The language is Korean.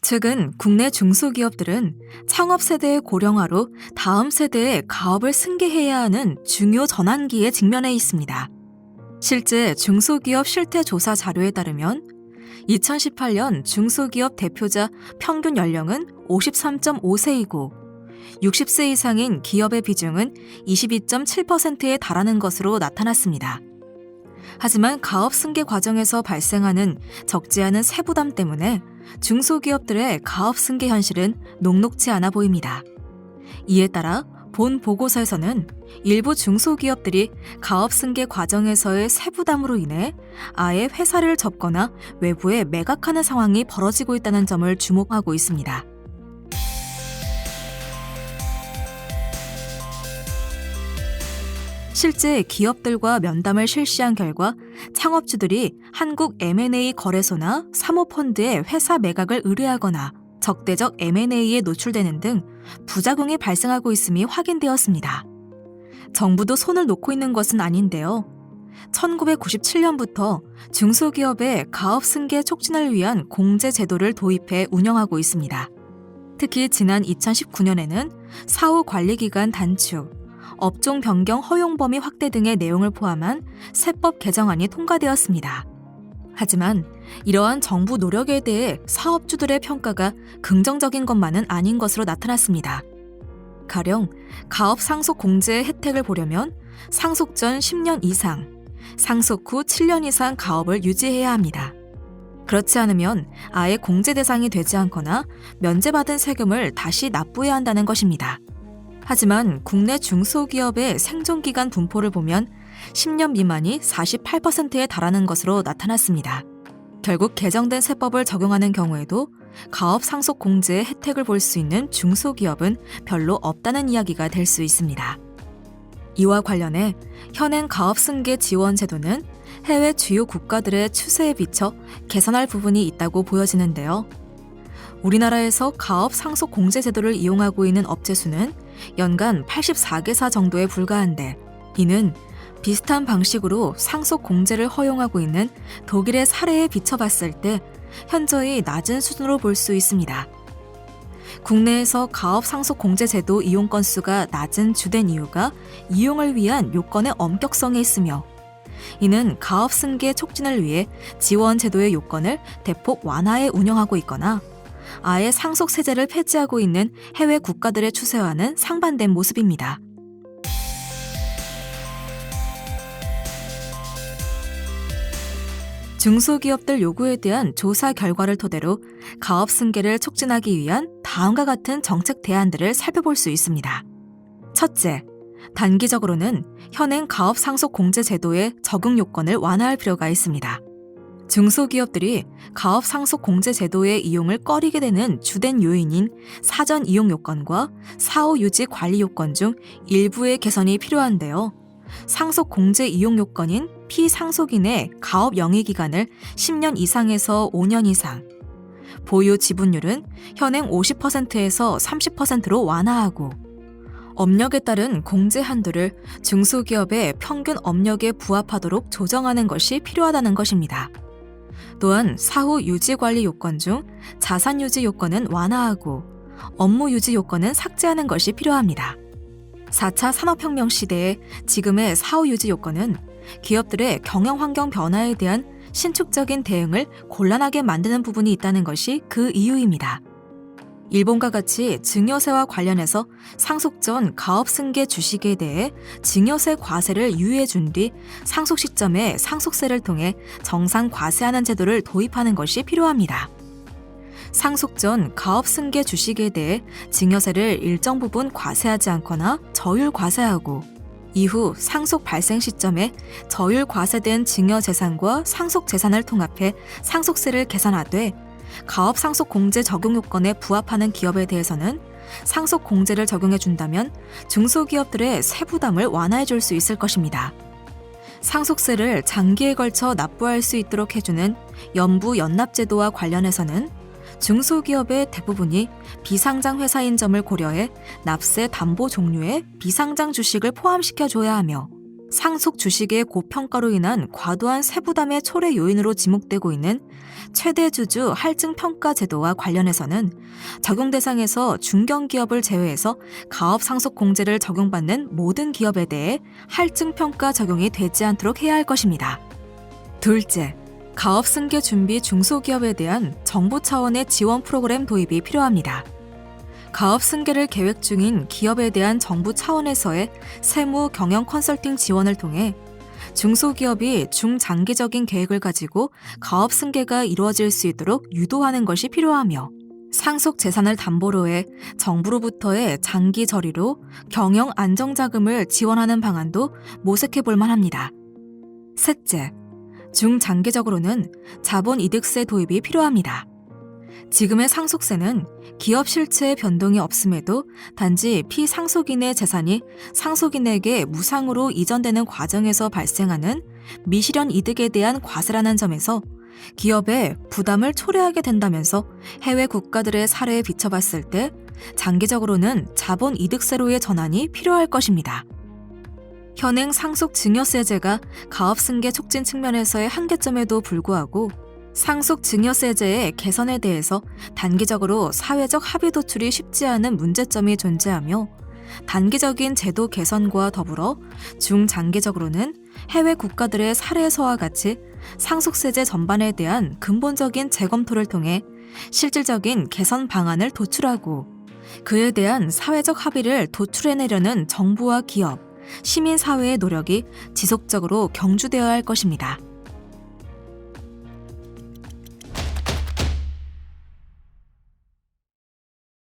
최근 국내 중소기업들은 창업 세대의 고령화로 다음 세대의 가업을 승계해야 하는 중요 전환기에 직면해 있습니다. 실제 중소기업 실태조사 자료에 따르면 2018년 중소기업 대표자 평균 연령은 53.5세이고 60세 이상인 기업의 비중은 22.7%에 달하는 것으로 나타났습니다. 하지만 가업 승계 과정에서 발생하는 적지 않은 세부담 때문에 중소기업들의 가업 승계 현실은 녹록지 않아 보입니다. 이에 따라 본 보고서에서는 일부 중소기업들이 가업 승계 과정에서의 세부담으로 인해 아예 회사를 접거나 외부에 매각하는 상황이 벌어지고 있다는 점을 주목하고 있습니다. 실제 기업들과 면담을 실시한 결과 창업주들이 한국 M&A 거래소나 사모펀드에 회사 매각을 의뢰하거나 적대적 M&A에 노출되는 등 부작용이 발생하고 있음이 확인되었습니다. 정부도 손을 놓고 있는 것은 아닌데요. 1997년부터 중소기업의 가업 승계 촉진을 위한 공제 제도를 도입해 운영하고 있습니다. 특히 지난 2019년에는 사후 관리기간 단축, 업종 변경 허용 범위 확대 등의 내용을 포함한 세법 개정안이 통과되었습니다. 하지만 이러한 정부 노력에 대해 사업주들의 평가가 긍정적인 것만은 아닌 것으로 나타났습니다. 가령 가업 상속 공제의 혜택을 보려면 상속 전 10년 이상, 상속 후 7년 이상 가업을 유지해야 합니다. 그렇지 않으면 아예 공제 대상이 되지 않거나 면제받은 세금을 다시 납부해야 한다는 것입니다. 하지만 국내 중소기업의 생존기간 분포를 보면 10년 미만이 48%에 달하는 것으로 나타났습니다. 결국 개정된 세법을 적용하는 경우에도 가업 상속 공제의 혜택을 볼 수 있는 중소기업은 별로 없다는 이야기가 될 수 있습니다. 이와 관련해 현행 가업 승계 지원 제도는 해외 주요 국가들의 추세에 비춰 개선할 부분이 있다고 보여지는데요. 우리나라에서 가업 상속 공제 제도를 이용하고 있는 업체 수는 연간 84개사 정도에 불과한데, 이는 비슷한 방식으로 상속 공제를 허용하고 있는 독일의 사례에 비춰봤을 때 현저히 낮은 수준으로 볼 수 있습니다. 국내에서 가업 상속 공제 제도 이용 건수가 낮은 주된 이유가 이용을 위한 요건의 엄격성에 있으며, 이는 가업 승계 촉진을 위해 지원 제도의 요건을 대폭 완화해 운영하고 있거나 아예 상속 세제를 폐지하고 있는 해외 국가들의 추세와는 상반된 모습입니다. 중소기업들 요구에 대한 조사 결과를 토대로 가업 승계를 촉진하기 위한 다음과 같은 정책 대안들을 살펴볼 수 있습니다. 첫째, 단기적으로는 현행 가업 상속 공제 제도의 적용 요건을 완화할 필요가 있습니다. 중소기업들이 가업 상속 공제 제도의 이용을 꺼리게 되는 주된 요인인 사전 이용 요건과 사후 유지 관리 요건 중 일부의 개선이 필요한데요. 상속 공제 이용 요건인 피상속인의 가업 영위 기간을 10년 이상에서 5년 이상, 보유 지분율은 현행 50%에서 30%로 완화하고, 업력에 따른 공제 한도를 중소기업의 평균 업력에 부합하도록 조정하는 것이 필요하다는 것입니다. 또한 사후 유지 관리 요건 중 자산 유지 요건은 완화하고 업무 유지 요건은 삭제하는 것이 필요합니다. 4차 산업혁명 시대의 지금의 사후 유지 요건은 기업들의 경영 환경 변화에 대한 신축적인 대응을 곤란하게 만드는 부분이 있다는 것이 그 이유입니다. 일본과 같이 증여세와 관련해서 상속 전 가업 승계 주식에 대해 증여세 과세를 유예해 준 뒤 상속 시점에 상속세를 통해 정상 과세하는 제도를 도입하는 것이 필요합니다. 상속 전 가업 승계 주식에 대해 증여세를 일정 부분 과세하지 않거나 저율 과세하고, 이후 상속 발생 시점에 저율 과세된 증여 재산과 상속 재산을 통합해 상속세를 계산하되, 가업 상속 공제 적용 요건에 부합하는 기업에 대해서는 상속 공제를 적용해 준다면 중소기업들의 세부담을 완화해 줄 수 있을 것입니다. 상속세를 장기에 걸쳐 납부할 수 있도록 해주는 연부 연납제도와 관련해서는 중소기업의 대부분이 비상장 회사인 점을 고려해 납세 담보 종류의 비상장 주식을 포함시켜줘야 하며, 상속 주식의 고평가로 인한 과도한 세부담의 초래 요인으로 지목되고 있는 최대 주주 할증 평가 제도와 관련해서는 적용 대상에서 중견기업을 제외해서 가업 상속 공제를 적용받는 모든 기업에 대해 할증 평가 적용이 되지 않도록 해야 할 것입니다. 둘째, 가업 승계 준비 중소기업에 대한 정부 차원의 지원 프로그램 도입이 필요합니다. 가업 승계를 계획 중인 기업에 대한 정부 차원에서의 세무 경영 컨설팅 지원을 통해 중소기업이 중장기적인 계획을 가지고 가업 승계가 이루어질 수 있도록 유도하는 것이 필요하며, 상속 재산을 담보로 해 정부로부터의 장기 저리로 경영 안정자금을 지원하는 방안도 모색해 볼 만합니다. 셋째, 중장기적으로는 자본이득세 도입이 필요합니다. 지금의 상속세는 기업 실체의 변동이 없음에도 단지 피상속인의 재산이 상속인에게 무상으로 이전되는 과정에서 발생하는 미실현 이득에 대한 과세라는 점에서 기업에 부담을 초래하게 된다면서 해외 국가들의 사례에 비춰봤을 때 장기적으로는 자본이득세로의 전환이 필요할 것입니다. 현행 상속증여세제가 가업승계 촉진 측면에서의 한계점에도 불구하고 상속증여세제의 개선에 대해서 단기적으로 사회적 합의 도출이 쉽지 않은 문제점이 존재하며, 단기적인 제도 개선과 더불어 중장기적으로는 해외 국가들의 사례에서와 같이 상속세제 전반에 대한 근본적인 재검토를 통해 실질적인 개선 방안을 도출하고 그에 대한 사회적 합의를 도출해내려는 정부와 기업, 시민사회의 노력이 지속적으로 경주되어야 할 것입니다.